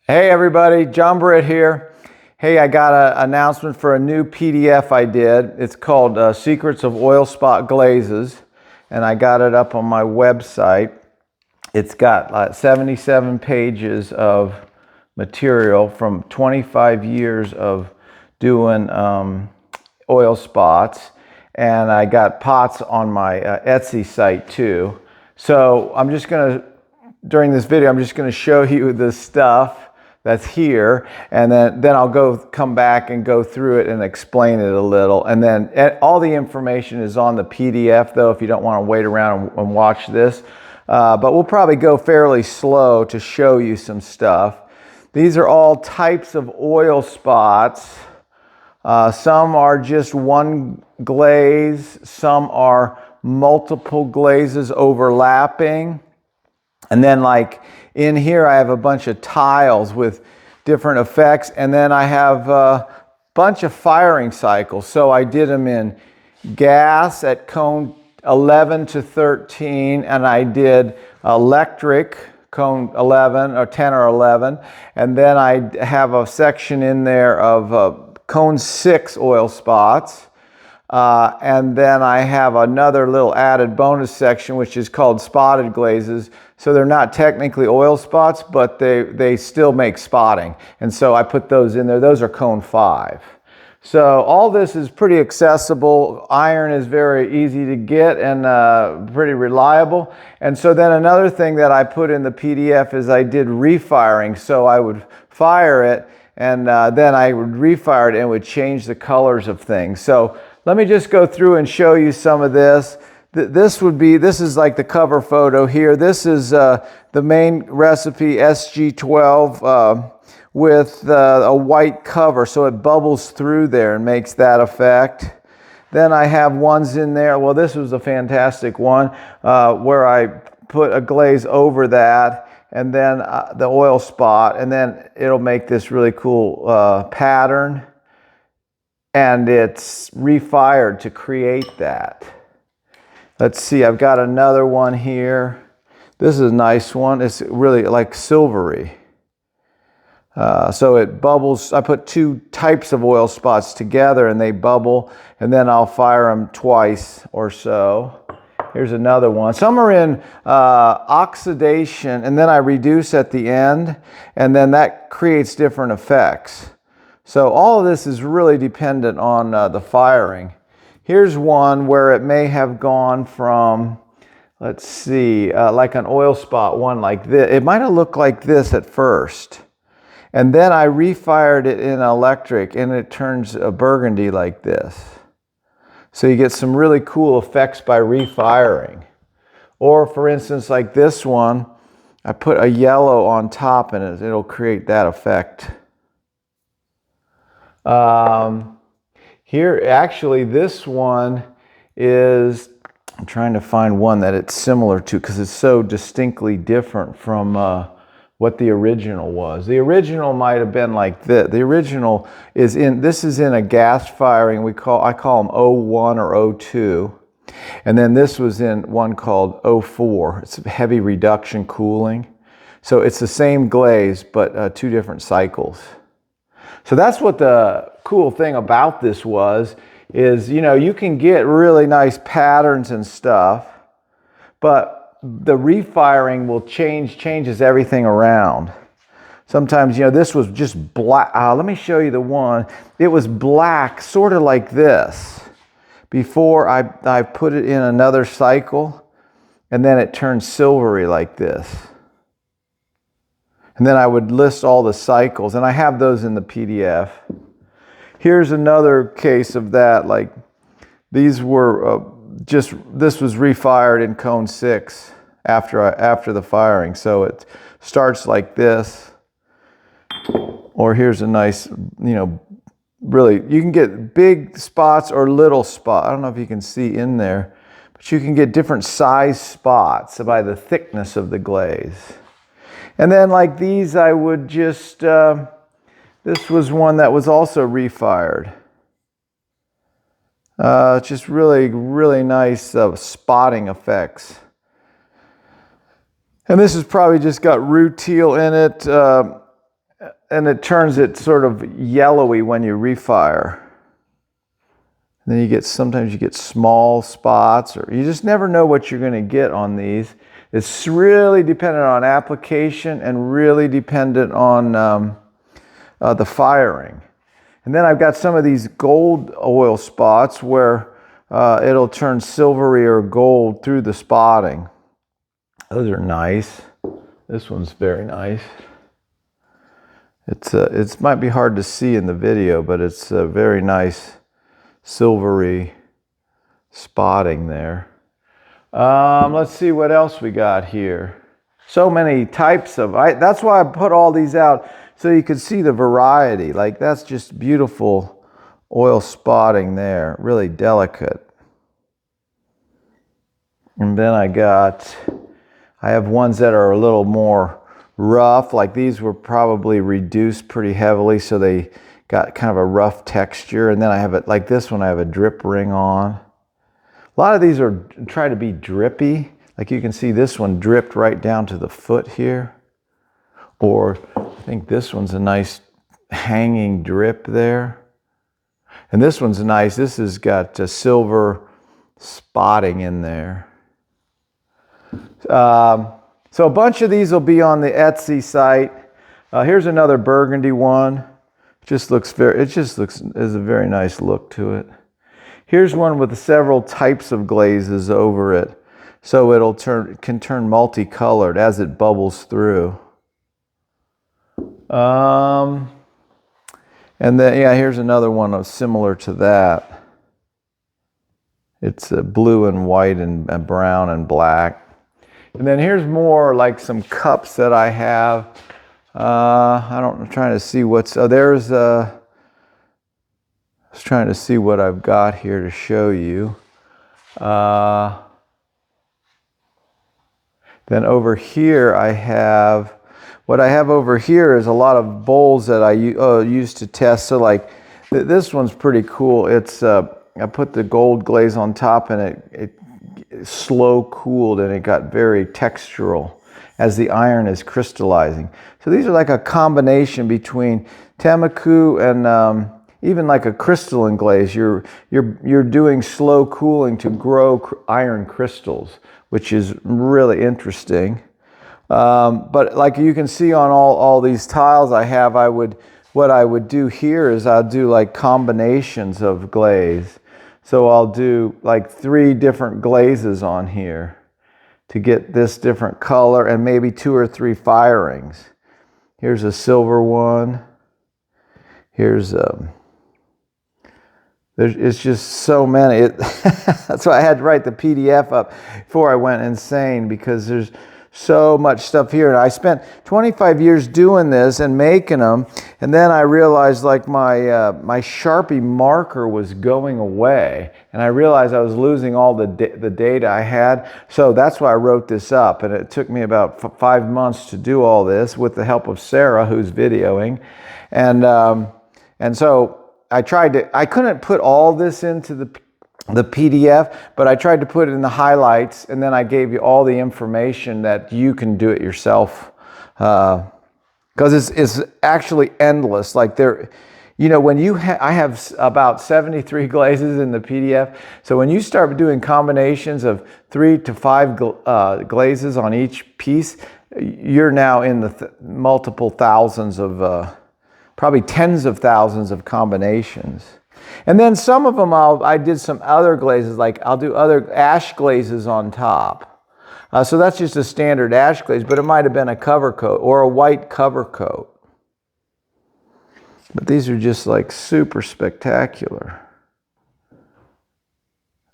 Hey everybody, John Britt here. Hey, I got an announcement for a new PDF I did. It's called Secrets of Oil Spot Glazes, and I got it up on my website. It's got 77 pages of material from 25 years of doing oil spots, and I got pots on my Etsy site too. So I'm just going to, during this video, I'm just going to show you the stuff that's here, and then I'll come back and go through it and explain it a little. And then all the information is on the PDF though, if you don't want to wait around and watch this. But we'll probably go fairly slow to show you some stuff. These are all types of oil spots. Some are just one glaze, some are multiple glazes overlapping. And then like in here I have a bunch of tiles with different effects, and then I have a bunch of firing cycles. So I did them in gas at cone 11 to 13, and I did electric cone 11 or 10 or 11, and then I have a section in there of cone 6 oil spots. And then I have another little added bonus section which is called spotted glazes. So they're not technically oil spots, but they still make spotting. And so I put those in there. Those are cone 5. So all this is pretty accessible. Iron is very easy to get and pretty reliable. And so then another thing that I put in the PDF is I did refiring. So I would fire it, and then I would refire it, and it would change the colors of things. So let me just go through and show you some of this. This is like the cover photo here. This is the main recipe, SG12, with a white cover, so it bubbles through there and makes that effect. Then I have ones in there. Well, this was a fantastic one where I put a glaze over that, and then the oil spot, and then it'll make this really cool pattern. And it's refired to create that. Let's see, I've got another one here. This is a nice one. It's really like silvery. So it bubbles. I put two types of oil spots together and they bubble, and then I'll fire them twice or so. Here's another one. Some are in oxidation, and then I reduce at the end, and then that creates different effects. So all of this is really dependent on the firing. Here's one where it may have gone from, let's see, like an oil spot one like this. It might have looked like this at first. And then I refired it in electric, and it turns a burgundy like this. So you get some really cool effects by refiring. Or for instance, like this one, I put a yellow on top and it'll create that effect. Here, actually, this one is, I'm trying to find one that it's similar to because it's so distinctly different from what the original was. The original might have been like this. The original is this is in a gas firing. I call them O1 or O2. And then this was in one called O4. It's heavy reduction cooling. So it's the same glaze, but two different cycles. So that's what the cool thing about this is, you know, you can get really nice patterns and stuff, but the refiring will changes everything around. Sometimes, you know, this was just black. Let me show you the one. It was black, sort of like this, before I put it in another cycle, and then it turned silvery like this. And then I would list all the cycles, and I have those in the PDF. Here's another case of that. Like these were this was refired in cone 6 after the firing. So it starts like this. Or here's a nice, you know, really, you can get big spots or little spots. I don't know if you can see in there, but you can get different size spots by the thickness of the glaze. And then like these, I would just, this was one that was also refired. Just really, really nice spotting effects. And this has probably just got rutile in it. it turns it sort of yellowy when you refire. And then you get, sometimes you get small spots, or you just never know what you're going to get on these. It's really dependent on application and really dependent on the firing. And then I've got some of these gold oil spots where it'll turn silvery or gold through the spotting. Those are nice. This one's very nice. It might be hard to see in the video, but it's a very nice silvery spotting there. Let's see what else we got here. So many types of, that's why I put all these out, so you could see the variety. Like, that's just beautiful oil spotting there, really delicate. And then I have ones that are a little more rough, like these were probably reduced pretty heavily, so they got kind of a rough texture. And then I have it, like this one, I have a drip ring on. A lot of these are try to be drippy. Like you can see this one dripped right down to the foot here. Or I think this one's a nice hanging drip there. And this one's nice. This has got a silver spotting in there. So a bunch of these will be on the Etsy site. Here's another burgundy one. It just looks is a very nice look to it. Here's one with several types of glazes over it, so it can turn multicolored as it bubbles through. And then here's another one similar to that. It's blue and white and brown and black. And then here's more like some cups that I have. I'm trying to see what's, I was trying to see what I've got here to show you. Then over here what I have over here is a lot of bowls that I use to test. So like this one's pretty cool. It's, I put the gold glaze on top, and it slow cooled, and it got very textural as the iron is crystallizing. So these are like a combination between Temaku and even like a crystalline glaze. You're doing slow cooling to grow iron crystals, which is really interesting. But like you can see on all these tiles I have, what I would do here is I'll do like combinations of glaze. So I'll do like 3 different glazes on here to get this different color, and maybe 2 or 3 firings. Here's a silver one. Here's it's just so many. That's why I had to write the PDF up before I went insane, because there's so much stuff here. And I spent 25 years doing this and making them, and then I realized like my Sharpie marker was going away, and I realized I was losing all the data I had. So that's why I wrote this up, and it took me about 5 months to do all this with the help of Sarah, who's videoing. And so I couldn't put all this into the PDF, but I tried to put it in the highlights, and then I gave you all the information that you can do it yourself, because it's actually endless. Like when I have about 73 glazes in the PDF. So when you start doing combinations of 3 to 5 glazes on each piece, you're now in the multiple thousands of, probably tens of thousands of combinations. And then some of them I did some other glazes, like I'll do other ash glazes on top. So that's just a standard ash glaze, but it might have been a cover coat or a white cover coat. But these are just like super spectacular.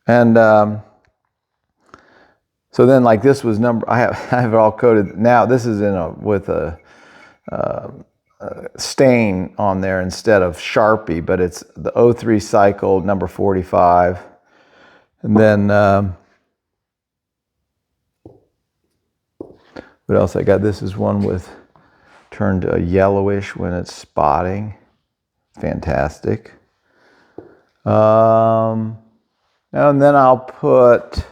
And so then like this was I have it all coated. Now this is with a stain on there instead of Sharpie, but it's the 03 cycle number 45. And then what else I got? This is one with turned yellowish when it's spotting. Fantastic. And then I'll put,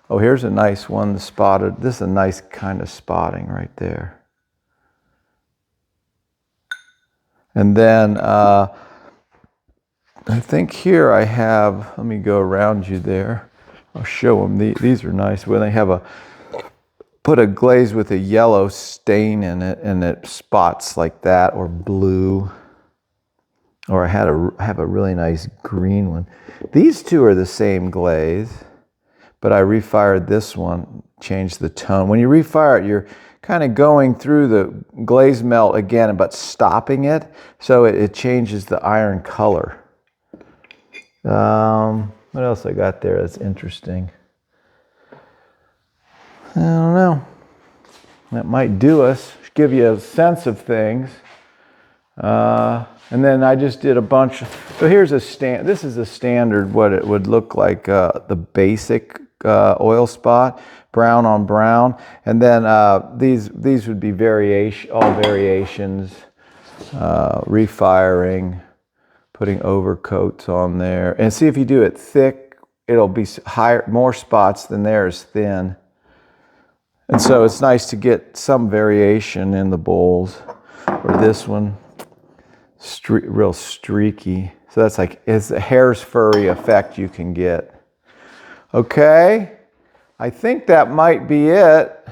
here's a nice one spotted. This is a nice kind of spotting right there. And then I think here I have, let me go around you there. I'll show them. These are nice. When they have put a glaze with a yellow stain in it, and it spots like that, or blue. Or I have a really nice green one. These two are the same glaze, but I refired this one, changed the tone. When you refire it, you're kind of going through the glaze melt again, but stopping it, so it changes the iron color. What else I got there that's interesting? I don't know. That might do us, give you a sense of things. And then I just did a bunch. So here's this is a standard, what it would look like, the basic oil spot, brown on brown. And then these would be all variations, refiring, putting overcoats on there. And see, if you do it thick, it'll be more spots than theirs thin. And so it's nice to get some variation in the bowls. Or this one, real streaky. So that's like, it's a hair's furry effect you can get. Okay, I think that might be it.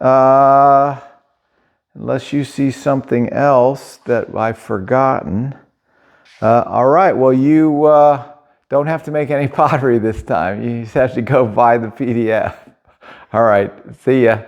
Unless you see something else that I've forgotten. All right, well, you don't have to make any pottery this time. You just have to go buy the PDF. All right, see ya.